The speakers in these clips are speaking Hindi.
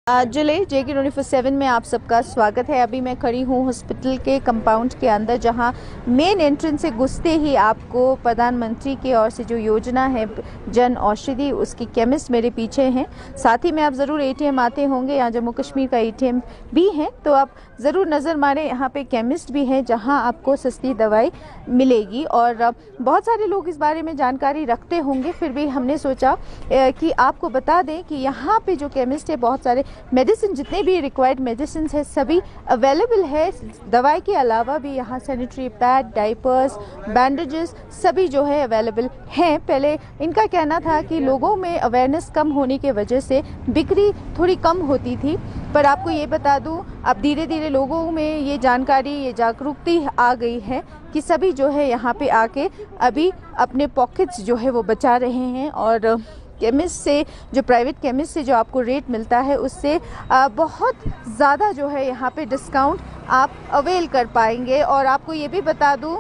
जिले JK 24/7 में आप सबका स्वागत है। अभी मैं खड़ी हूँ हॉस्पिटल के कंपाउंड के अंदर, जहाँ मेन एंट्रेंस से घुसते ही आपको प्रधानमंत्री की ओर से जो योजना है जन औषधि, उसकी केमिस्ट मेरे पीछे हैं। साथ ही में आप ज़रूर ATM आते होंगे, यहाँ जम्मू कश्मीर का ATM भी है, तो आप ज़रूर नज़र मारें। यहाँ पे केमिस्ट भी है जहाँ आपको सस्ती दवाई मिलेगी। और बहुत सारे लोग इस बारे में जानकारी रखते होंगे, फिर भी हमने सोचा कि आपको बता दें कि यहाँ पे जो केमिस्ट है, बहुत सारे मेडिसिन, जितने भी रिक्वायर्ड मेडिसिन है सभी अवेलेबल है। दवाई के अलावा भी यहाँ सैनिटरी पैड, डाइपर्स, बैंडेजेस सभी जो है अवेलेबल हैं। पहले इनका कहना था कि लोगों में अवेयरनेस कम होने की वजह से बिक्री थोड़ी कम होती थी, पर आपको ये बता दूं अब धीरे धीरे लोगों में ये जानकारी, ये जागरूकता आ गई है कि सभी जो है यहाँ पे आके अभी अपने पॉकेट्स जो है वो बचा रहे हैं। और केमिस्ट से, जो प्राइवेट केमिस्ट से जो आपको रेट मिलता है, उससे बहुत ज़्यादा जो है यहाँ पे डिस्काउंट आप अवेल कर पाएंगे। और आपको ये भी बता दूं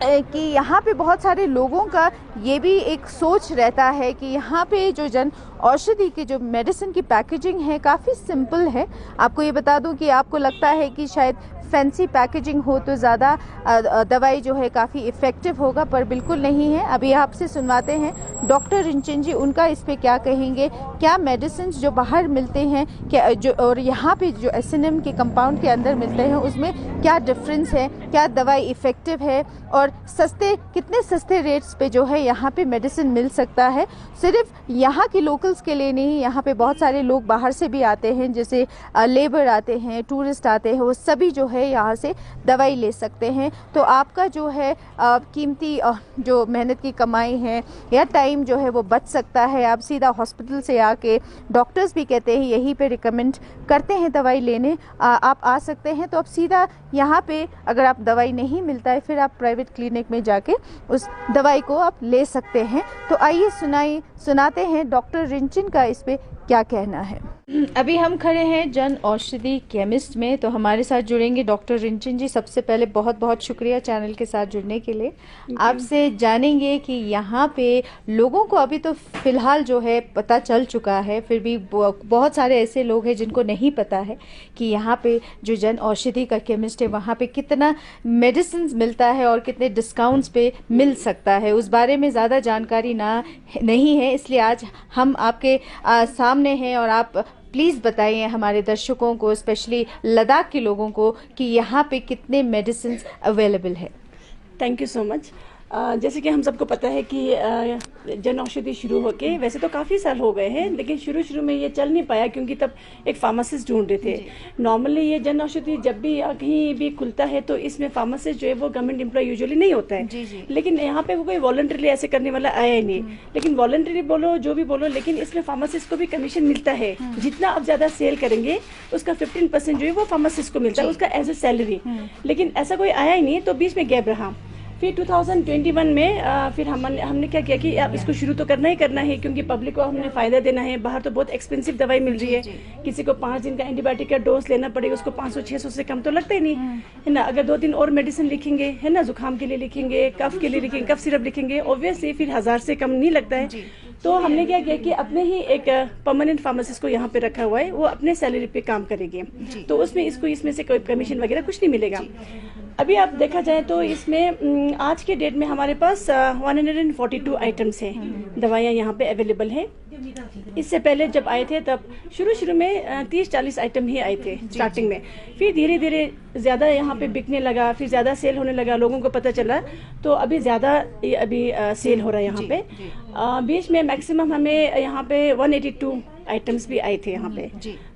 कि यहाँ पे बहुत सारे लोगों का ये भी एक सोच रहता है कि यहाँ पे जो जन औषधि की जो मेडिसिन की पैकेजिंग है काफ़ी सिंपल है। आपको ये बता दूं कि आपको लगता है कि शायद फैंसी पैकेजिंग हो तो ज़्यादा दवाई जो है काफ़ी इफ़ेक्टिव होगा, पर बिल्कुल नहीं है। अभी आपसे सुनवाते हैं डॉक्टर रिंचन जी, उनका इस पे क्या कहेंगे, क्या मेडिसिन जो बाहर मिलते हैं क्या जो, और यहाँ पे जो SNM के कंपाउंड के अंदर मिलते हैं, उसमें क्या डिफरेंस है, क्या दवाई इफ़ेक्टिव है, और कितने सस्ते रेट्स पे जो है यहाँ पे मेडिसिन मिल सकता है। सिर्फ यहाँ के लोकल्स के लिए नहीं, यहाँ पे बहुत सारे लोग बाहर से भी आते हैं, जैसे लेबर आते हैं, टूरिस्ट आते हैं, वो सभी जो है यहाँ से दवाई ले सकते हैं। तो आपका जो है कीमती जो मेहनत की कमाई है या टाइम जो है वो बच सकता है। आप सीधा हॉस्पिटल से आके, डॉक्टर्स भी कहते हैं यहीं पे रिकमेंड करते हैं दवाई लेने, आप आ सकते हैं। तो आप सीधा यहाँ पे, अगर आप दवाई नहीं मिलता है, फिर आप प्राइवेट क्लिनिक में जाके उस दवाई को आप ले सकते हैं। तो आइए सुनाते हैं डॉक्टर रिंचन का इस पे क्या कहना है। अभी हम खड़े हैं जन औषधि केमिस्ट में, तो हमारे साथ जुड़ेंगे डॉक्टर रिंचन जी। सबसे पहले बहुत बहुत शुक्रिया चैनल के साथ जुड़ने के लिए। आपसे जानेंगे कि यहाँ पे लोगों को अभी तो फिलहाल जो है पता चल चुका है, फिर भी बहुत सारे ऐसे लोग हैं जिनको नहीं पता है कि यहाँ पे जो जन औषधि का केमिस्ट है, वहाँ पे कितना मेडिसिन मिलता है और कितने डिस्काउंट्स पे मिल सकता है, उस बारे में ज़्यादा जानकारी नहीं है। इसलिए आज हम आपके सामने हैं, और आप प्लीज़ बताइए हमारे दर्शकों को, स्पेशली लद्दाख के लोगों को, कि यहाँ पे कितने मेडिसिन अवेलेबल है। Thank you so much. जैसे कि हम सबको पता है कि जन औषधि शुरू होके वैसे तो काफ़ी साल हो गए हैं, लेकिन शुरू में ये चल नहीं पाया क्योंकि तब एक फार्मासिस्ट ढूंढ रहे थे। नॉर्मली ये जन औषधि जब भी कहीं भी खुलता है तो इसमें फार्मासिस्ट जो है वो गवर्नमेंट एम्प्लॉय यूजुअली नहीं होता है। लेकिन यहाँ पे कोई वॉलंटरी ऐसे करने वाला आया ही नहीं। लेकिन वॉलंटरी बोलो, जो भी बोलो, लेकिन इसमें फार्मासिस्ट को भी कमीशन मिलता है। जितना आप ज़्यादा सेल करेंगे उसका 15% जो है वो फार्मासिस्ट को मिलता है, उसका एज ए सैलरी। लेकिन ऐसा कोई आया ही नहीं, तो बीच में गैप रहा। फिर 2021 में फिर हमने क्या किया कि अब इसको शुरू तो करना ही करना है, क्योंकि पब्लिक को हमने फ़ायदा देना है। बाहर तो बहुत एक्सपेंसिव दवाई मिल रही है, किसी को 5 दिन का एंटीबायोटिक का डोज लेना पड़ेगा, उसको 500-600 से कम तो लगता ही नहीं है ना। अगर 2 दिन और मेडिसिन लिखेंगे, है ना, जुकाम के लिए लिखेंगे, कफ के लिए लिखेंगे, कफ सिरप लिखेंगे, ऑब्वियसली फिर 1000 से कम नहीं लगता है। तो हमने क्या किया कि अपने ही एक परमानेंट फार्मासिस्ट को यहाँ पे रखा हुआ है, वो अपने सैलरी पे काम करेगी, तो इसमें से कोई कमीशन वगैरह कुछ नहीं मिलेगा। अभी आप देखा जाए तो इसमें आज के डेट में हमारे पास 142 आइटम्स हैं, दवाइयाँ यहाँ पे अवेलेबल हैं। इससे पहले जब आए थे तब शुरू में 30-40 आइटम ही आए थे स्टार्टिंग में। फिर धीरे धीरे ज़्यादा यहाँ पे बिकने लगा, फिर ज़्यादा सेल होने लगा, लोगों को पता चला, तो अभी ज़्यादा अभी सेल हो रहा है यहाँ पे। बीच में मैक्सिमम हमें यहाँ पे 182 आइटम्स भी आए थे यहाँ पे।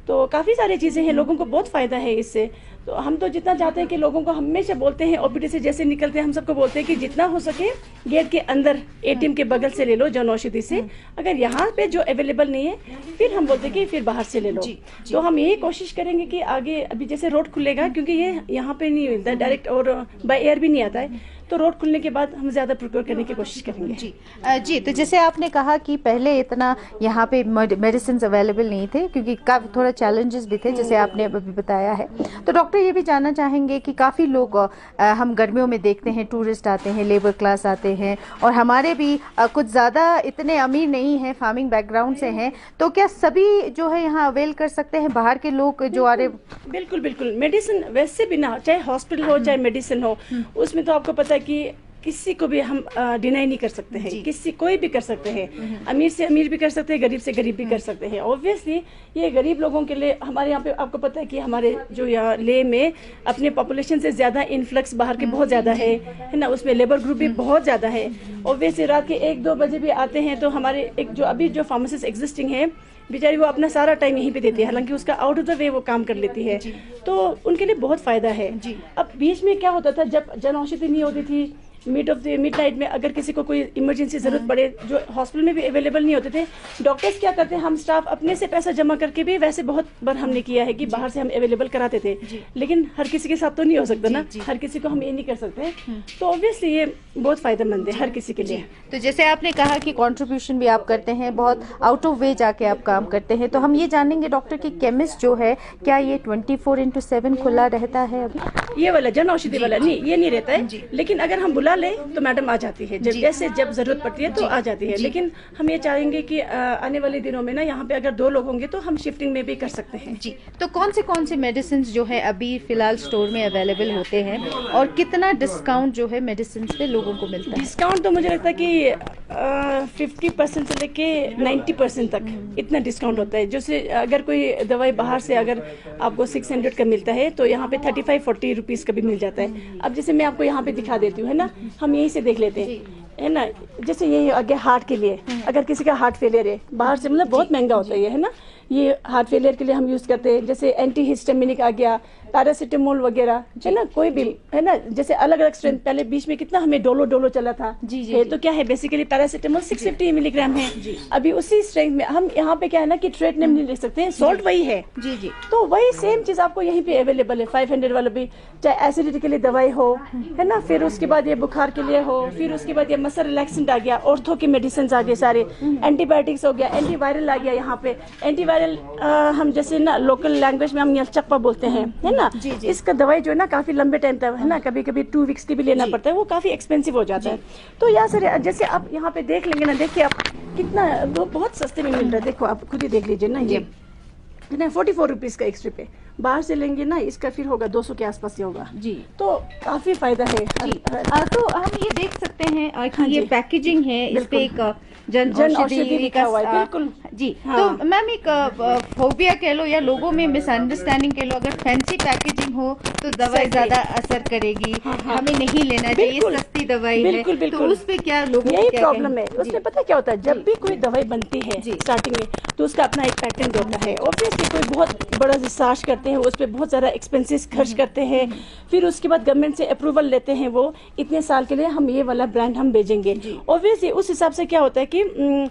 तो काफ़ी सारी चीज़ें हैं, लोगों को बहुत फ़ायदा है इससे। तो हम तो जितना चाहते हैं कि लोगों को हमेशा बोलते हैं, OPD से जैसे निकलते हैं हम सबको बोलते हैं कि जितना हो सके गेट के अंदर ATM के बगल से ले लो जन औषधि से। अगर यहाँ पे जो अवेलेबल नहीं है फिर हम बोलते हैं कि फिर बाहर से ले लो। तो हम यही कोशिश करेंगे कि आगे अभी जैसे रोड खुलेगा, क्योंकि ये यहाँ पे नहीं मिलता डायरेक्ट और बाय एयर भी नहीं आता है, तो रोड खुलने के बाद हम ज़्यादा प्रिपेयर करने की कोशिश करेंगे। जी, तो जैसे आपने कहा कि पहले इतना यहाँ पे मेडिसिन अवेलेबल नहीं थे, क्योंकि थोड़ा चैलेंजेस भी थे जैसे आपने अभी बताया है। तो डॉक्टर ये भी जानना चाहेंगे कि काफ़ी लोग हम गर्मियों में देखते हैं, टूरिस्ट आते हैं, लेबर क्लास आते हैं, और हमारे भी कुछ ज़्यादा इतने अमीर नहीं हैं, फार्मिंग बैकग्राउंड से हैं, तो क्या सभी जो है यहाँ अवेल कर सकते हैं, बाहर के लोग जो आ रहे? बिल्कुल बिल्कुल। मेडिसिन वैसे भी ना, चाहे हॉस्पिटल हो चाहे मेडिसिन हो, उसमें तो आपको पता है कि किसी को भी हम डिनाई नहीं कर सकते हैं, किसी कोई भी कर सकते हैं, अमीर से अमीर भी कर सकते हैं, गरीब से गरीब भी कर सकते हैं। ऑब्वियसली ये गरीब लोगों के लिए हमारे यहाँ पे आपको पता है कि हमारे जो यहाँ ले में अपने पॉपुलेशन से ज़्यादा इन्फ्लक्स बाहर के बहुत ज़्यादा है ना, उसमें लेबर ग्रुप भी बहुत ज़्यादा है। ऑब्वियसली रात के 1-2 बजे भी आते हैं, तो हमारे एक जो अभी जो फार्मेसिस्ट एग्जिस्टिंग है बेचारी, वो अपना सारा टाइम यहीं पे देती है, हालांकि उसका आउट ऑफ द वे वो काम कर लेती है, तो उनके लिए बहुत फ़ायदा है। अब बीच में क्या होता था, जब जन औषधि नहीं होती थी, मिड नाइट में अगर किसी को कोई इमरजेंसी जरूरत पड़े, जो हॉस्पिटल में भी अवेलेबल नहीं होते थे, डॉक्टर्स क्या करते हैं, हम स्टाफ अपने से पैसा जमा करके भी, वैसे बहुत बार हमने किया है कि बाहर से हम अवेलेबल कराते थे, लेकिन हर किसी के साथ तो नहीं हो सकता ना, हर किसी को हम ये नहीं कर सकते, तो ऑब्वियसली ये बहुत फायदेमंद है हर किसी के लिए। तो जैसे आपने कहा कि कंट्रीब्यूशन भी आप करते हैं, बहुत आउट ऑफ वे जाके आप काम करते हैं, तो हम ये जानेंगे डॉक्टर कि केमिस्ट जो है, क्या ये 24/7 खुला रहता है अभी? ये वाला जन औषधि वाला नहीं, ये नहीं रहता है, लेकिन अगर हम बुला ले तो मैडम आ जाती है, जब जरूरत पड़ती है तो आ जाती है। लेकिन हम ये चाहेंगे कि आने वाले दिनों में ना, यहाँ पे अगर 2 लोग होंगे तो हम शिफ्टिंग में भी कर सकते हैं। जी, तो कौन से मेडिसिन जो है अभी फिलहाल स्टोर में अवेलेबल होते हैं, और कितना डिस्काउंट जो है मेडिसिन पे लोगों को मिलता है? डिस्काउंट तो मुझे लगता है कि 50% से लेके 90% तक इतना डिस्काउंट होता है। जैसे अगर कोई दवाई बाहर से अगर आपको 600 का मिलता है, तो यहाँ पे 35-40 रुपीज़ का भी मिल जाता है। अब जैसे मैं आपको यहाँ पे दिखा देती हूँ, है ना, हम यहीं से देख लेते हैं, है ना, जैसे ये आगे हार्ट के लिए, अगर किसी का हार्ट फेलियर है, बाहर से मतलब बहुत महंगा होता है ये, है ना, ये हार्ट फेलियर के लिए हम यूज करते हैं। जैसे एंटी हिस्टामिनिक आ गया, पैरासिटामोल वगैरह, है ना, कोई भी, है ना, जैसे अलग अलग स्ट्रेंथ, पहले बीच में कितना हमें डोलो चला था, तो क्या है, बेसिकली पैरासिटामोल 650 मिलीग्राम है। अभी उसी स्ट्रेंथ में हम यहाँ पे क्या है ना कि ट्रेड नेम नहीं लिख सकते हैं, सॉल्ट वही है, तो वही सेम चीज आपको यहीं पे अवेलेबल है। 500 वाला भी, चाहे एसिडिटी के लिए दवाई हो, है ना, फिर उसके बाद ये बुखार के लिए हो, फिर उसके बाद ये मसल रिलैक्सेंट आ गया, ऑर्थो के मेडिसिन आ गए सारे, एंटीबायोटिक्स हो गया, एंटीवायरल आ गया। यहाँ पे एंटीवायरल हम जैसे ना लोकल लैंग्वेज में हम यलचप्पा बोलते हैं, है ना, इसका दवाई जो है ना काफी लंबे टाइम तक, है ना, कभी कभी 2 वीक्स की भी लेना पड़ता है, वो काफी एक्सपेंसिव हो जाता है। तो यहाँ से जैसे आप यहाँ पे देख लेंगे ना, देखिए आप कितना वो बहुत सस्ते में मिल रहा है, देखो आप खुद ही देख लीजिए ना, ये है ना 44 रुपीज़ का 1 स्ट्रिप है। बाहर से लेंगे ना, इसका फिर होगा 200 के आसपास ही होगा जी, तो काफी फायदा है। तो हम ये देख सकते हैं कि ये पैकेजिंग है, इस पे एक जन औषधि लिखा हुआ है, बिल्कुल जी। तो मैम एक फोबिया कह लो या लोगों में मिसअंडरस्टैंडिंग कह लो, अगर फैंसी पैकेजिंग हो तो दवाई ज्यादा असर करेगी, हमें नहीं लेना चाहिए, सस्ती दवाई है, तो उस पे क्या लोगों यही प्रॉब्लम है। उसमें पता क्या होता है, जब भी कोई दवाई बनती है स्टार्टिंग में, तो उसका अपना एक पैटर्न होता है। ऑब्वियसली कोई बहुत बड़ा रिसर्च करते हैं, उस पर बहुत ज़्यादा एक्सपेंसेस खर्च करते हैं, फिर उसके बाद गवर्नमेंट से अप्रूवल लेते हैं, वो इतने साल के लिए हम ये वाला ब्रांड हम भेजेंगे। ऑब्वियसली उस हिसाब से क्या होता है कि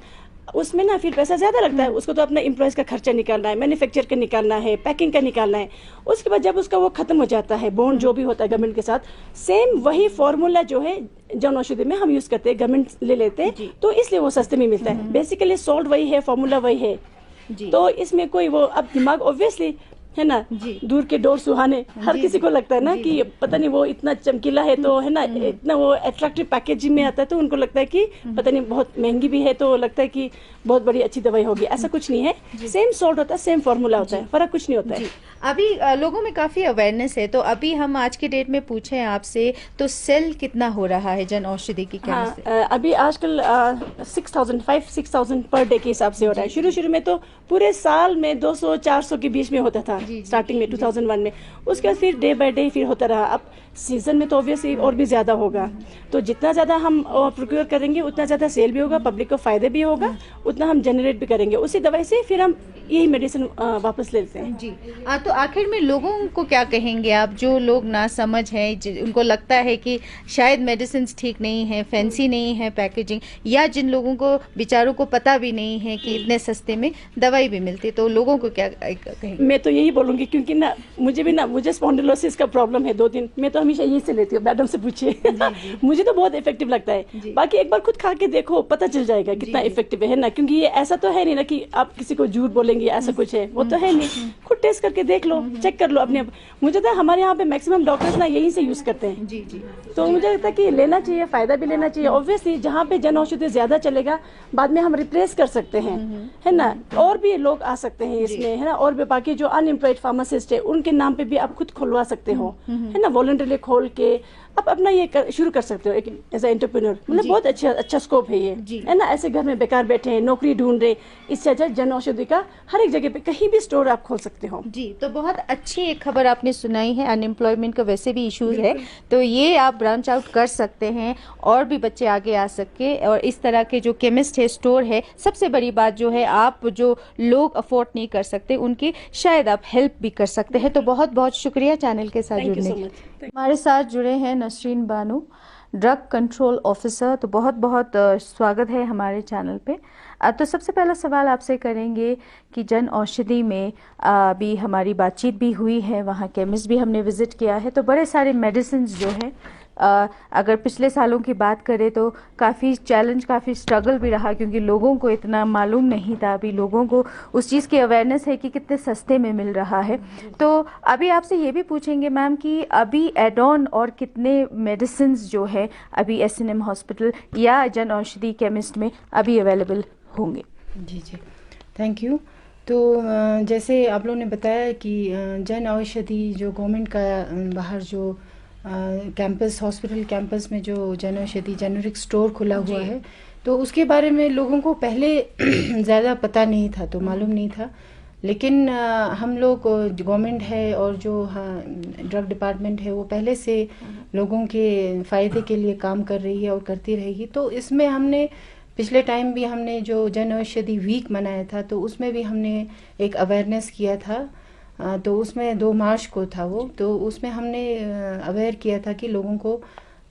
उसमें ना फिर पैसा ज़्यादा लगता है, उसको तो अपना एम्प्लॉयज़ का खर्चा निकालना है, मैन्युफैक्चर का निकालना है, पैकिंग का निकालना है। उसके बाद जब उसका वो खत्म हो जाता है, बॉन्ड जो भी होता है गवर्नमेंट के साथ, सेम वही फॉर्मूला जो है जन औषधि में हम यूज़ करते हैं, गवर्नमेंट ले लेते हैं, तो इसलिए वो सस्ते में मिलता है। बेसिकली सॉल्ट वही है, फॉर्मूला वही है, तो इसमें कोई वो अब दिमाग ऑब्वियसली है ना, दूर के डोर सुहाने, हर किसी को लगता है ना कि पता नहीं वो इतना चमकीला है, तो है ना, इतना वो अट्रैक्टिव पैकेजिंग में आता है, तो उनको लगता है कि पता नहीं बहुत महंगी भी है, तो लगता है कि बहुत बड़ी अच्छी दवाई होगी। ऐसा कुछ नहीं है, सेम सॉल्ट होता है, सेम फॉर्मूला होता है, फर्क कुछ नहीं होता है। अभी लोगों में काफी अवेयरनेस है, तो अभी हम आज के डेट में पूछें आपसे, तो सेल कितना हो रहा है जन औषधि की? क्या अभी आजकल 6,000 पर डे के हिसाब से हो रहा है। शुरू में तो पूरे साल में 200-400 के बीच में होता था स्टार्टिंग में 2001 में, उसके बाद फिर डे बाय डे फिर होता रहा। अब सीजन में तो ऑब्वियसली और भी ज्यादा होगा, तो जितना ज्यादा हम प्रोक्योर करेंगे उतना ज्यादा सेल भी होगा, पब्लिक को फायदे भी होगा, उतना हम जनरेट भी करेंगे। उसी दवाई से फिर हम यही मेडिसिन वापस लेते हैं जी। तो आखिर में लोगों को क्या कहेंगे आप, जो लोग ना समझ हैं, उनको लगता है कि शायद मेडिसिन ठीक नहीं है, फैंसी नहीं है पैकेजिंग, या जिन लोगों को बेचारों को पता भी नहीं है कि इतने सस्ते में दवाई भी मिलती, तो लोगों को क्या कहेंगे? मैं तो यही बोलूंगी, क्योंकि ना मुझे स्पॉन्डिलोसिस का प्रॉब्लम है 2 दिन, मैं तो हमेशा यही से लेती हूँ, मैडम से पूछिए। मुझे तो बहुत इफेक्टिव लगता है, बाकी एक बार खुद खा के देखो, पता चल जाएगा कितना इफेक्टिव है ना, क्योंकि क्योंकि ये ऐसा तो है नहीं ना कि आप किसी को झूठ बोलेंगे ऐसा कुछ है, वो तो है नहीं। खुद टेस्ट करके देख लो, चेक कर लो अपने। मुझे तो हमारे यहाँ पे मैक्सिमम डॉक्टर्स ना यहीं से यूज करते हैं। जी जी। तो मुझे लगता है कि लेना चाहिए, फायदा भी लेना चाहिए। ऑब्वियसली जहाँ पे जन औषधि ज्यादा चलेगा, बाद में हम रिप्लेस कर सकते हैं, है ना। और भी लोग आ सकते हैं इसमें, है ना। और भी बाकी जो अनएम्प्लॉयड फार्मासिस्ट है उनके नाम पे भी आप खुद खुलवा सकते हो, है ना। वॉलंटरी खोल के आप अपना ये शुरू कर सकते हो एक एज ए एंटरप्रेन्योर। मतलब बहुत अच्छा स्कोप है ये, है ना। ऐसे घर में बेकार बैठे हैं, नौकरी ढूंढ रहे, इससे अच्छा जन औषधि का हर एक जगह पे कहीं भी स्टोर आप खोल सकते हो। जी, तो बहुत अच्छी एक खबर आपने सुनाई है। अनएम्प्लॉयमेंट का वैसे भी इश्यूज है, तो ये आप ब्रांच आउट कर सकते हैं और भी बच्चे आगे आ सके। और इस तरह के जो केमिस्ट है, स्टोर है, सबसे बड़ी बात जो है, आप जो लोग अफोर्ड नहीं कर सकते उनकी शायद आप हेल्प भी कर सकते हैं। तो बहुत बहुत शुक्रिया चैनल के साथ जुड़ने के। हमारे साथ जुड़े हैं Nasreen Bano, drug control officer. तो बहुत बहुत स्वागत है हमारे चैनल पे। तो सबसे पहला सवाल आपसे करेंगे कि जन औषधि में अभी हमारी बातचीत भी हुई है, वहाँ केमिस्ट भी हमने विजिट किया है, तो बड़े सारे मेडिसिन जो हैं, अगर पिछले सालों की बात करें तो काफ़ी चैलेंज, काफ़ी स्ट्रगल भी रहा, क्योंकि लोगों को इतना मालूम नहीं था। अभी लोगों को उस चीज़ की अवेयरनेस है कि कितने सस्ते में मिल रहा है। तो अभी आपसे ये भी पूछेंगे मैम कि अभी एड ऑन और कितने मेडिसिन जो है अभी S&M हॉस्पिटल या जन औषधि केमिस्ट में अभी अवेलेबल होंगे। जी जी, थैंक यू। तो जैसे आप लोगों ने बताया कि जन औषधि जो गवर्नमेंट का बाहर जो कैंपस, हॉस्पिटल कैंपस में जो जन औषधि जेनेरिक स्टोर खुला हुआ है, तो उसके बारे में लोगों को पहले ज़्यादा पता नहीं था, तो मालूम नहीं था। लेकिन हम लोग गवर्नमेंट है और जो ड्रग डिपार्टमेंट है वो पहले से लोगों के फ़ायदे के लिए काम कर रही है और करती रहेगी। तो इसमें हमने पिछले टाइम भी हमने जो जन औषधि वीक मनाया था, तो उसमें भी हमने एक अवेयरनेस किया था। तो उसमें 2 मार्च को था वो, तो उसमें हमने अवेयर किया था कि लोगों को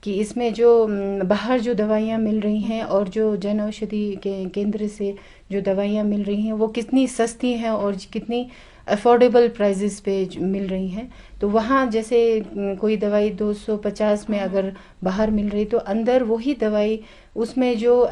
कि इसमें जो बाहर जो दवाइयाँ मिल रही हैं और जो जन औषधि के केंद्र से जो दवाइयाँ मिल रही हैं वो कितनी सस्ती हैं और कितनी अफोर्डेबल प्राइजेस पे मिल रही हैं। तो वहाँ जैसे कोई दवाई 250 में अगर बाहर मिल रही, तो अंदर वही दवाई, उसमें जो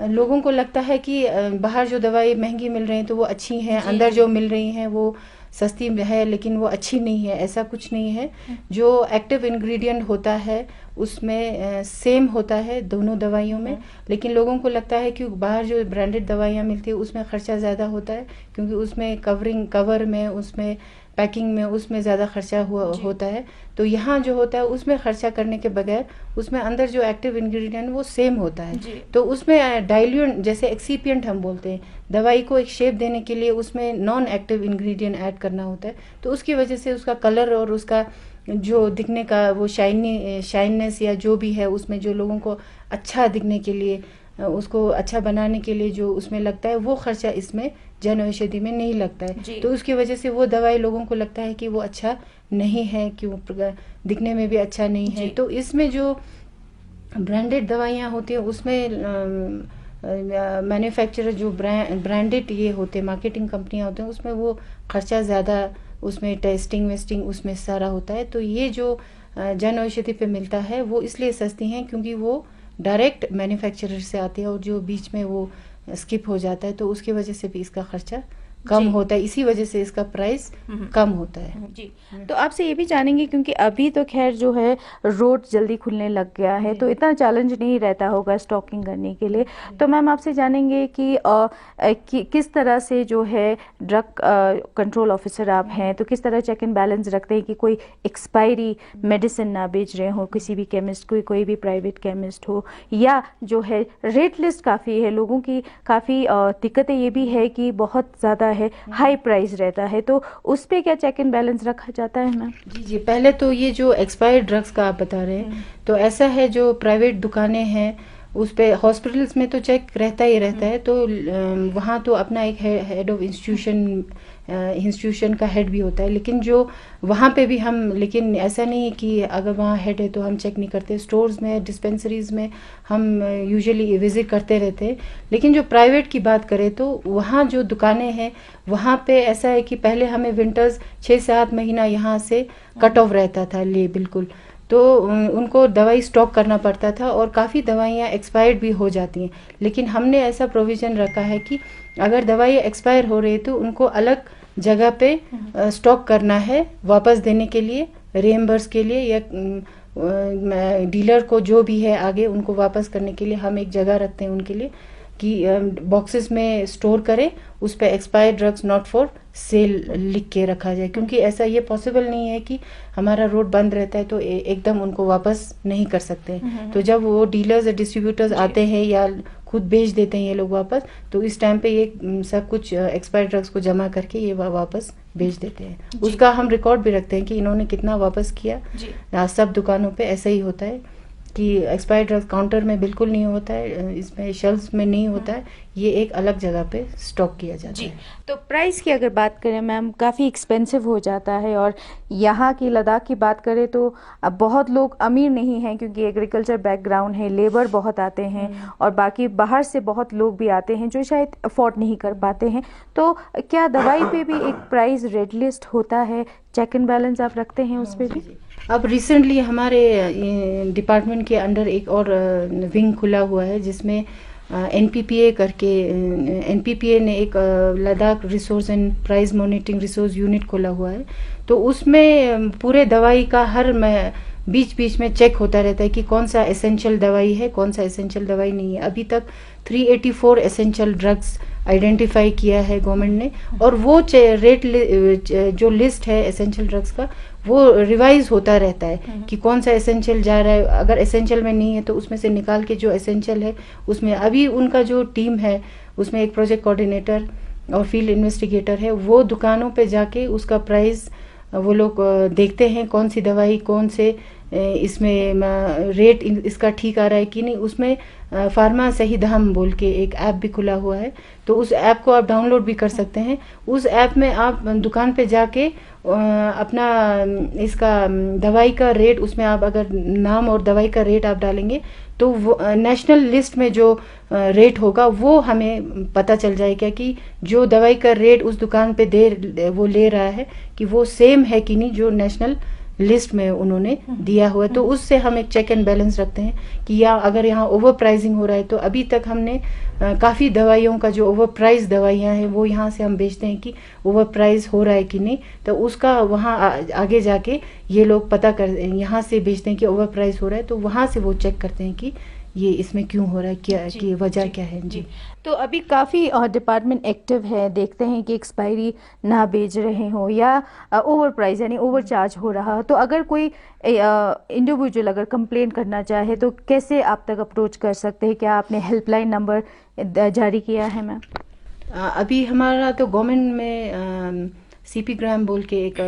लोगों को लगता है कि बाहर जो दवाई महंगी मिल रही है तो वो अच्छी हैं, अंदर जो मिल रही हैं वो सस्ती है लेकिन वो अच्छी नहीं है, ऐसा कुछ नहीं है। जो एक्टिव इंग्रेडिएंट होता है उसमें सेम होता है दोनों दवाइयों में, लेकिन लोगों को लगता है कि बाहर जो ब्रांडेड दवाइयाँ मिलती है उसमें खर्चा ज़्यादा होता है, क्योंकि उसमें कवर में, उसमें पैकिंग में, उसमें ज़्यादा खर्चा होता है। तो यहाँ जो होता है उसमें खर्चा करने के बगैर उसमें अंदर जो एक्टिव इंग्रेडिएंट वो सेम होता है। तो उसमें डाइल्यूट, जैसे एक्सीपिएंट हम बोलते हैं, दवाई को एक शेप देने के लिए उसमें नॉन एक्टिव इंग्रेडिएंट ऐड करना होता है। तो उसकी वजह से उसका कलर और उसका जो दिखने का वो शाइननेस या जो भी है उसमें जो लोगों को अच्छा दिखने के लिए, उसको अच्छा बनाने के लिए जो उसमें लगता है वो खर्चा इसमें जन औषधि में नहीं लगता है। तो उसकी वजह से वो दवाई लोगों को लगता है कि वो अच्छा नहीं है, क्यों दिखने में भी अच्छा नहीं है। तो इसमें जो ब्रांडेड दवाइयाँ होती है उसमें मैन्युफैक्चरर जो ब्रांडेड ये होते हैं, मार्केटिंग कंपनियाँ होते हैं, उसमें वो खर्चा ज़्यादा, उसमें टेस्टिंग वेस्टिंग उसमें सारा होता है। तो ये जो जन औषधि पे मिलता है वो इसलिए सस्ती हैं क्योंकि वो डायरेक्ट मैन्युफैक्चरर से आती है और जो बीच में वो स्किप हो जाता है, तो उसकी वजह से भी इसका खर्चा कम होता है, इसी वजह से इसका प्राइस कम होता है। जी, तो आपसे ये भी जानेंगे, क्योंकि अभी तो खैर जो है रोड जल्दी खुलने लग गया है, तो इतना चैलेंज नहीं रहता होगा स्टॉकिंग करने के लिए। तो मैम आपसे जानेंगे कि किस तरह से जो है ड्रग कंट्रोल ऑफिसर आप हैं, तो किस तरह चेक एंड बैलेंस रखते हैं कि कोई एक्सपायरी मेडिसिन ना बेच रहे हो किसी भी केमिस्ट, कोई भी प्राइवेट केमिस्ट हो, या जो है रेट लिस्ट काफ़ी है, लोगों की काफ़ी दिक्कतें ये भी है कि बहुत ज़्यादा है, हाई प्राइस रहता है, तो उस पे क्या चेक एंड बैलेंस रखा जाता है मैम? जी, पहले तो ये जो एक्सपायर्ड ड्रग्स का आप बता रहे हैं, तो ऐसा है जो प्राइवेट दुकानें हैं उस पे, हॉस्पिटल्स में तो चेक रहता ही रहता है। तो वहाँ तो अपना एक हेड ऑफ इंस्टीट्यूशन का हेड भी होता है, लेकिन जो वहाँ पे भी हम, लेकिन ऐसा नहीं है कि अगर वहाँ हेड है तो हम चेक नहीं करते। स्टोर्स में, डिस्पेंसरीज में हम यूजुअली विजिट करते रहते हैं। लेकिन जो प्राइवेट की बात करें तो वहाँ जो दुकानें हैं वहाँ पे ऐसा है कि पहले हमें विंटर्स 6 से 7 महीना यहाँ से कट ऑफ रहता था, बिल्कुल। तो उनको दवाई स्टॉक करना पड़ता था और काफ़ी दवाइयाँ एक्सपायर्ड भी हो जाती हैं। लेकिन हमने ऐसा प्रोविज़न रखा है कि अगर दवाई एक्सपायर हो रही है तो उनको अलग जगह पे स्टॉक करना है, वापस देने के लिए, रिएम्बर्स के लिए, या डीलर को जो भी है आगे उनको वापस करने के लिए हम एक जगह रखते हैं उनके लिए कि बॉक्सेस में स्टोर करें, उस पर expired drugs not for sale लिख के रखा जाए, क्योंकि ऐसा ये पॉसिबल नहीं है कि हमारा रोड बंद रहता है तो एकदम उनको वापस नहीं कर सकते। तो जब वो डीलर्स या डिस्ट्रीब्यूटर्स आते हैं या खुद बेच देते हैं ये लोग वापस, तो इस टाइम पे ये सब कुछ एक्सपायर्ड ड्रग्स को जमा करके ये वापस बेच देते हैं। उसका हम रिकॉर्ड भी रखते हैं कि इन्होंने कितना वापस किया। सब दुकानों पे ऐसा ही होता है कि एक्सपायर्ड ड्रग्स काउंटर में बिल्कुल नहीं होता है, इसमें शेल्फ्स में नहीं होता है, ये एक अलग जगह पे स्टॉक किया जाता है। तो प्राइस की अगर बात करें मैम, काफ़ी एक्सपेंसिव हो जाता है, और यहाँ की लद्दाख की बात करें तो अब बहुत लोग अमीर नहीं हैं क्योंकि एग्रीकल्चर बैकग्राउंड है, लेबर बहुत आते हैं और बाकी बाहर से बहुत लोग भी आते हैं जो शायद अफोर्ड नहीं कर पाते हैं। तो क्या दवाई पे भी एक प्राइस रेड लिस्ट होता है, चेक एंड बैलेंस आप रखते हैं उस पर भी? अब रिसेंटली हमारे डिपार्टमेंट के अंडर एक और विंग खुला हुआ है जिसमें एनपीपीए करके, एनपीपीए ने एक Ladakh resource and price monitoring resource unit खोला हुआ है। तो उसमें पूरे दवाई का हर बीच बीच में चेक होता रहता है कि कौन सा एसेंशियल दवाई है, कौन सा एसेंशियल दवाई नहीं है। अभी तक 384 एसेंशियल ड्रग्स आइडेंटिफाई किया है गवर्नमेंट ने, और वो रेट जो लिस्ट है एसेंशियल ड्रग्स का वो रिवाइज होता रहता है कि कौन सा एसेंशियल जा रहा है। अगर एसेंशियल में नहीं है तो उसमें से निकाल के जो एसेंशियल है उसमें, अभी उनका जो टीम है उसमें एक प्रोजेक्ट कोऑर्डिनेटर और फील्ड इन्वेस्टिगेटर है, वो दुकानों पे जाके उसका प्राइस वो लोग देखते हैं कौन सी दवाई कौन से इसमें रेट इसका ठीक आ रहा है कि नहीं। उसमें फार्मा सही दाम बोल के एक ऐप भी खुला हुआ है, तो उस ऐप को आप डाउनलोड भी कर सकते हैं। उस ऐप में आप दुकान पे जाके अपना इसका दवाई का रेट, उसमें आप अगर नाम और दवाई का रेट आप डालेंगे तो वो नेशनल लिस्ट में जो रेट होगा वो हमें पता चल जाएगा कि जो दवाई का रेट उस दुकान पे वो ले रहा है कि वो सेम है कि नहीं जो नेशनल लिस्ट में उन्होंने दिया हुआ है। तो उससे हम एक चेक एंड बैलेंस रखते हैं कि या अगर यहाँ ओवर प्राइसिंग हो रहा है, तो अभी तक हमने काफ़ी दवाइयों का जो ओवर प्राइस दवाइयाँ हैं वो यहाँ से हम बेचते हैं कि ओवर प्राइस हो रहा है कि नहीं, तो उसका वहाँ आगे जाके ये लोग पता कर, यहाँ से बेचते हैं कि ओवर प्राइस हो रहा है, तो वहाँ से वो चेक करते हैं कि ये इसमें क्यों हो रहा है, क्या की वजह क्या है। जी, तो अभी काफ़ी डिपार्टमेंट एक्टिव है, देखते हैं कि एक्सपायरी ना बेच रहे हो या ओवर प्राइस यानी ओवर चार्ज हो रहा। तो अगर कोई इंडिविजुअल अगर कंप्लेन करना चाहे तो कैसे आप तक अप्रोच कर सकते हैं? क्या आपने हेल्पलाइन नंबर जारी किया है मैम? अभी हमारा तो गवर्नमेंट में सीपी ग्राम बोल के एक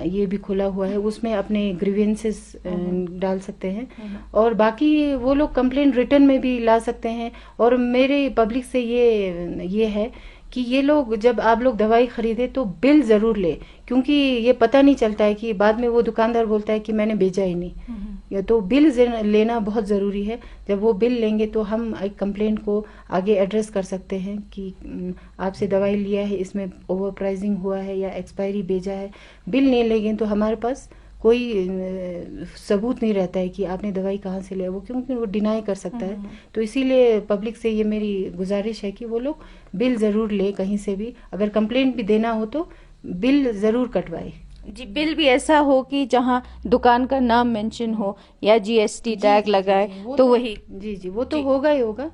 ये भी खुला हुआ है, उसमें अपने ग्रीवेंसेस डाल सकते हैं, और बाकी वो लोग कंप्लेन रिटर्न में भी ला सकते हैं। और मेरे पब्लिक से ये है कि ये लोग जब आप लोग दवाई खरीदे तो बिल ज़रूर ले, क्योंकि ये पता नहीं चलता है कि बाद में वो दुकानदार बोलता है कि मैंने भेजा ही नहीं। तो बिल लेना बहुत ज़रूरी है। जब वो बिल लेंगे तो हम एक कंप्लेंट को आगे एड्रेस कर सकते हैं कि आपसे दवाई लिया है, इसमें ओवर प्राइसिंग हुआ है या एक्सपायरी भेजा है। बिल नहीं लेंगे तो हमारे पास कोई सबूत नहीं रहता है कि आपने दवाई कहाँ से लिया, वो क्योंकि वो डिनाई कर सकता है। तो इसीलिए पब्लिक से ये मेरी गुजारिश है कि वो लोग बिल ज़रूर ले, कहीं से भी अगर कंप्लेंट भी देना हो तो बिल ज़रूर कटवाए। जी, बिल भी ऐसा हो कि जहाँ दुकान का नाम मेंशन हो या जीएसटी टैग लगाए, तो वही। जी, वो तो होगा ही होगा।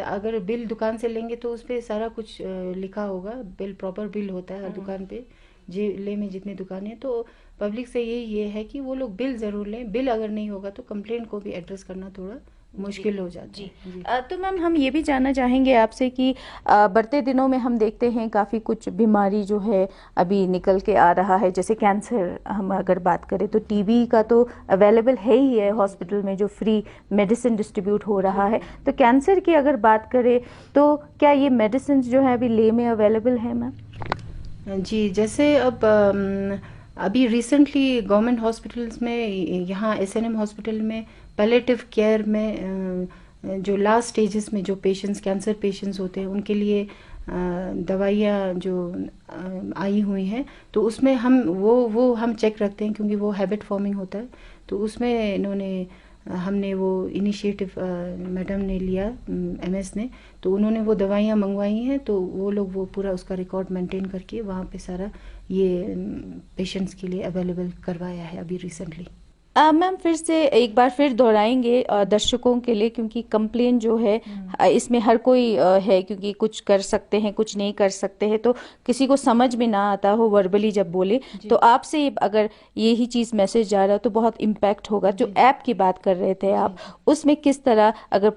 अगर बिल दुकान से लेंगे तो उस पर सारा कुछ लिखा होगा, बिल प्रॉपर बिल होता है हर दुकान पे, जिले में जितनी दुकानें। तो पब्लिक से ये है कि वो लोग बिल ज़रूर लें। बिल अगर नहीं होगा तो कंप्लेंट को भी एड्रेस करना थोड़ा मुश्किल हो जाती है। तो मैम हम ये भी जानना चाहेंगे आपसे कि बढ़ते दिनों में हम देखते हैं काफ़ी कुछ बीमारी जो है अभी निकल के आ रहा है, जैसे कैंसर हम अगर बात करें तो टीबी का तो अवेलेबल है ही है हॉस्पिटल में, जो फ्री मेडिसिन डिस्ट्रीब्यूट हो रहा है। तो कैंसर की अगर बात करें तो क्या ये मेडिसिन जो है अभी ले में अवेलेबल है मैम? जी, जैसे अब अभी रिसेंटली गवर्नमेंट हॉस्पिटल्स में, यहाँ एसएनएम हॉस्पिटल में पैलेटिव केयर में जो लास्ट स्टेजेस में जो पेशेंट्स कैंसर पेशेंट्स होते हैं उनके लिए दवाइयाँ जो आई हुई हैं, तो उसमें हम वो हम चेक रखते हैं, क्योंकि वो हैबिट फॉर्मिंग होता है। तो उसमें हमने वो इनिशिएटिव मैडम ने लिया, एमएस ने, तो उन्होंने वो दवाइयाँ मंगवाई हैं, तो वो लोग वो पूरा उसका रिकॉर्ड मेंटेन करके वहाँ पे सारा ये पेशेंट्स के लिए अवेलेबल करवाया है अभी रिसेंटली। मैम फिर से एक बार फिर दोहराएंगे दर्शकों के लिए, क्योंकि कंप्लेन जो है इसमें हर कोई है, क्योंकि कुछ कर सकते हैं कुछ नहीं कर सकते हैं, तो किसी को समझ में ना आता हो वर्बली जब बोले, तो आपसे अगर यही चीज़ मैसेज जा रहा हो तो बहुत इम्पैक्ट होगा। जो ऐप की बात कर रहे थे आप, उसमें किस तरह अगर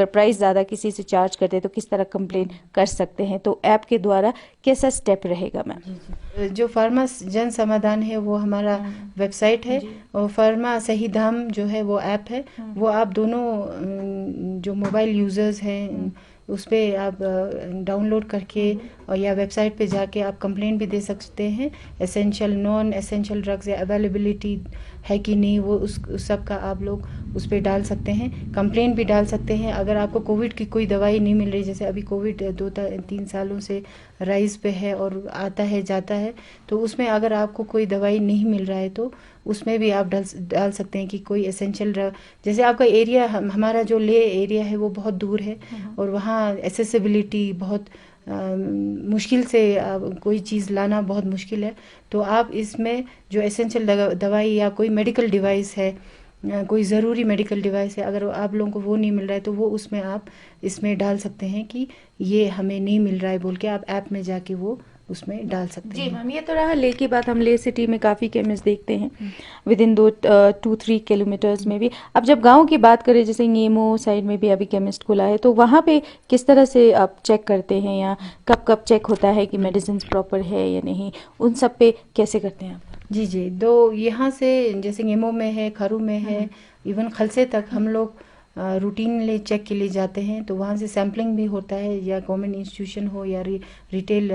प्राइस ज़्यादा किसी से चार्ज करते हैं तो किस तरह कंप्लेन कर सकते हैं, तो ऐप के द्वारा कैसा स्टेप रहेगा मैम? जो फार्मा जन समाधान है वो हमारा वेबसाइट है, और फार्मा सही दाम जो है वो ऐप है। वो आप दोनों जो मोबाइल यूज़र्स हैं उस पर आप डाउनलोड करके और या वेबसाइट पे जाके आप कंप्लेंट भी दे सकते हैं। एसेंशियल नॉन एसेंशियल ड्रग्स या अवेलेबिलिटी है कि नहीं, वो उस सब का आप लोग उस पर डाल सकते हैं, कंप्लेंट भी डाल सकते हैं। अगर आपको कोविड की कोई दवाई नहीं मिल रही, जैसे अभी कोविड 2-3 सालों से राइज पे है और आता है जाता है, तो उसमें अगर आपको कोई दवाई नहीं मिल रहा है तो उसमें भी आप डाल सकते हैं कि कोई एसेंशियल ड्रग, जैसे आपका एरिया, हमारा जो ले एरिया है वो बहुत दूर है और वहाँ एसेसिबिलिटी बहुत मुश्किल से कोई चीज़ लाना बहुत मुश्किल है। तो आप इसमें जो एसेंशियल दवाई या कोई मेडिकल डिवाइस है, कोई ज़रूरी मेडिकल डिवाइस है, अगर आप लोगों को वो नहीं मिल रहा है तो वो उसमें आप इसमें डाल सकते हैं कि ये हमें नहीं मिल रहा है बोल के आप ऐप में जाके वो उसमें डाल सकते हैं। जी मैम, ये तो रहा ले की बात। हम ले सिटी में काफ़ी केमिस्ट देखते हैं विद इन 2-3 किलोमीटर्स में भी। अब जब गांव की बात करें, जैसे नीमो साइड में भी अभी केमिस्ट खुला है, तो वहाँ पे किस तरह से आप चेक करते हैं, या कब कब चेक होता है कि मेडिसिन प्रॉपर है या नहीं, उन सब पे कैसे करते हैं आप? जी, तो यहाँ से जैसे नीमो में है, खरू में है, इवन खलसे तक हम लोग रूटीनली चेक के लिए जाते हैं। तो वहाँ से सैम्पलिंग भी होता है, या गवर्नमेंट इंस्टीट्यूशन हो या रिटेल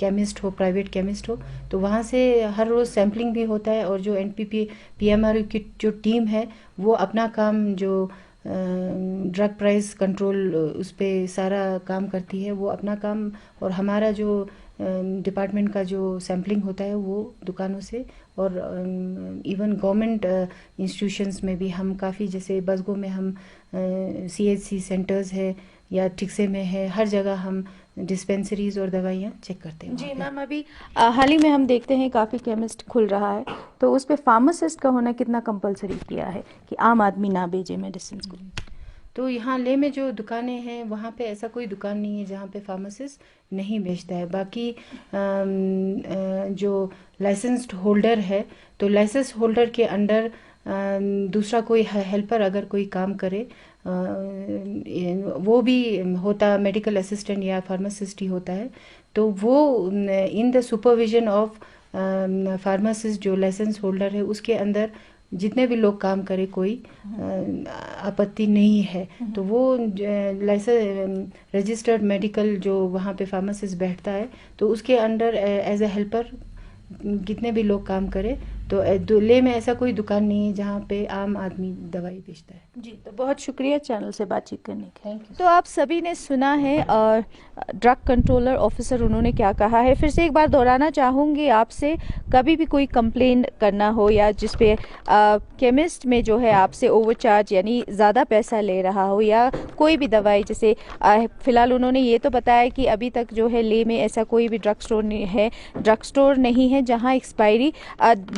केमिस्ट हो, प्राइवेट केमिस्ट हो, तो वहाँ से हर रोज़ सैम्पलिंग भी होता है। और जो एनपीपी पीएमआरयू की जो टीम है वो अपना काम, जो ड्रग प्राइस कंट्रोल उस पर सारा काम करती है, वो अपना काम, और हमारा जो डिपार्टमेंट का जो सैम्पलिंग होता है वो दुकानों से, और इवन गवर्नमेंट इंस्टीट्यूशंस में भी हम काफ़ी, जैसे बसगो में हम सीएचसी सेंटर्स है या ठिकसे में है, हर जगह हम डिस्पेंसरीज और दवाइयाँ चेक करते हैं। जी मैम, अभी हाल ही में हम देखते हैं काफ़ी केमिस्ट खुल रहा है, तो उस पर फार्मासिस्ट का होना कितना कंपलसरी किया है कि आम आदमी ना बेचे मेडिसिन को? तो यहाँ ले में जो दुकानें हैं वहाँ पे ऐसा कोई दुकान नहीं है जहाँ पे फार्मासिस्ट नहीं बेचता है। बाकी जो लाइसेंस्ड होल्डर है, तो लाइसेंस होल्डर के अंडर दूसरा कोई हेल्पर अगर कोई काम करे, वो भी होता, मेडिकल असिस्टेंट या फार्मासिस्ट ही होता है, तो वो in the supervision of pharmacist जो लाइसेंस होल्डर है उसके अंदर जितने भी लोग काम करे कोई आपत्ति नहीं है। तो वो लाइसेंस रजिस्टर्ड मेडिकल जो वहाँ पे फार्मासिस्ट बैठता है, तो उसके अंडर एज ए हेल्पर कितने भी लोग काम करे। तो ले में ऐसा कोई दुकान नहीं है जहाँ पे आम आदमी दवाई बेचता है। जी, तो बहुत शुक्रिया चैनल से बातचीत करने के। Thank you. तो आप सभी ने सुना है ड्रग कंट्रोलर ऑफिसर उन्होंने क्या कहा है। फिर से एक बार दोहराना चाहूँगी आपसे, कभी भी कोई कंप्लेन करना हो या जिसपे केमिस्ट में जो है आपसे ओवरचार्ज यानी ज़्यादा पैसा ले रहा हो, या कोई भी दवाई, जैसे फ़िलहाल उन्होंने ये तो बताया कि अभी तक जो है ले में ऐसा कोई भी ड्रग स्टोर नहीं है जहाँ एक्सपायरी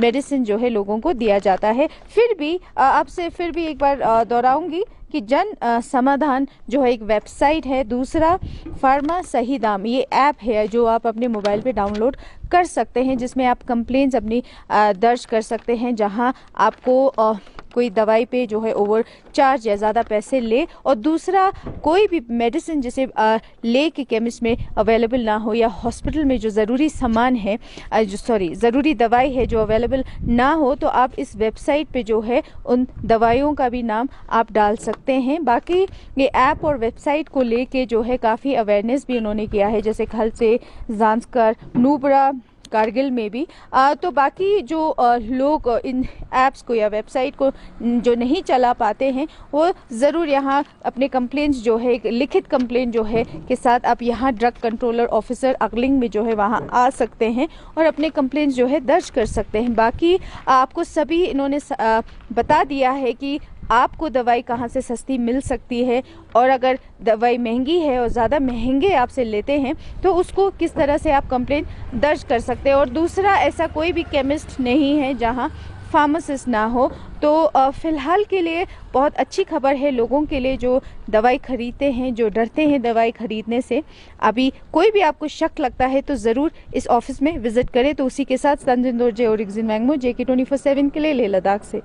मेडिसिन जो है लोगों को दिया जाता है। फिर भी आपसे फिर भी एक बार दोहराऊंगी कि जन समाधान जो है एक वेबसाइट है, दूसरा फार्मा सही दाम ये ऐप है जो आप अपने मोबाइल पे डाउनलोड कर सकते हैं, जिसमें आप कंप्लेंट्स अपनी दर्ज कर सकते हैं जहां आपको कोई दवाई पे जो है ओवर चार्ज या ज़्यादा पैसे ले, और दूसरा कोई भी मेडिसिन जैसे ले के केमिस्ट में अवेलेबल ना हो या हॉस्पिटल में जो ज़रूरी सामान है ज़रूरी दवाई है जो अवेलेबल ना हो, तो आप इस वेबसाइट पे जो है उन दवाइयों का भी नाम आप डाल सकते हैं। बाकी ये ऐप और वेबसाइट को लेके जो है काफ़ी अवेयरनेस भी उन्होंने किया है, जैसे खलसे, जांस्कर, नूबरा, कारगिल में भी। तो बाकी जो लोग इन ऐप्स को या वेबसाइट को जो नहीं चला पाते हैं वो ज़रूर यहाँ अपने कंप्लेंट्स जो है, एक लिखित कंप्लेंट जो है के साथ आप यहाँ ड्रग कंट्रोलर ऑफिसर अगलिंग में जो है वहाँ आ सकते हैं और अपने कंप्लेंट्स जो है दर्ज कर सकते हैं। बाकी आपको सभी इन्होंने बता दिया है कि आपको दवाई कहाँ से सस्ती मिल सकती है और अगर दवाई महंगी है और ज़्यादा महंगे आपसे लेते हैं तो उसको किस तरह से आप कंप्लेंट दर्ज कर सकते हैं। और दूसरा, ऐसा कोई भी केमिस्ट नहीं है जहाँ फार्मासिस्ट ना हो। तो फ़िलहाल के लिए बहुत अच्छी खबर है लोगों के लिए जो दवाई खरीदते हैं, जो डरते हैं दवाई खरीदने से। अभी कोई भी आपको शक लगता है तो ज़रूर इस ऑफिस में विज़िट करें। तो उसी के साथ संजन दोरजे और रिग्जिन मैंगमो JK24/7 के लिए लेह लद्दाख से।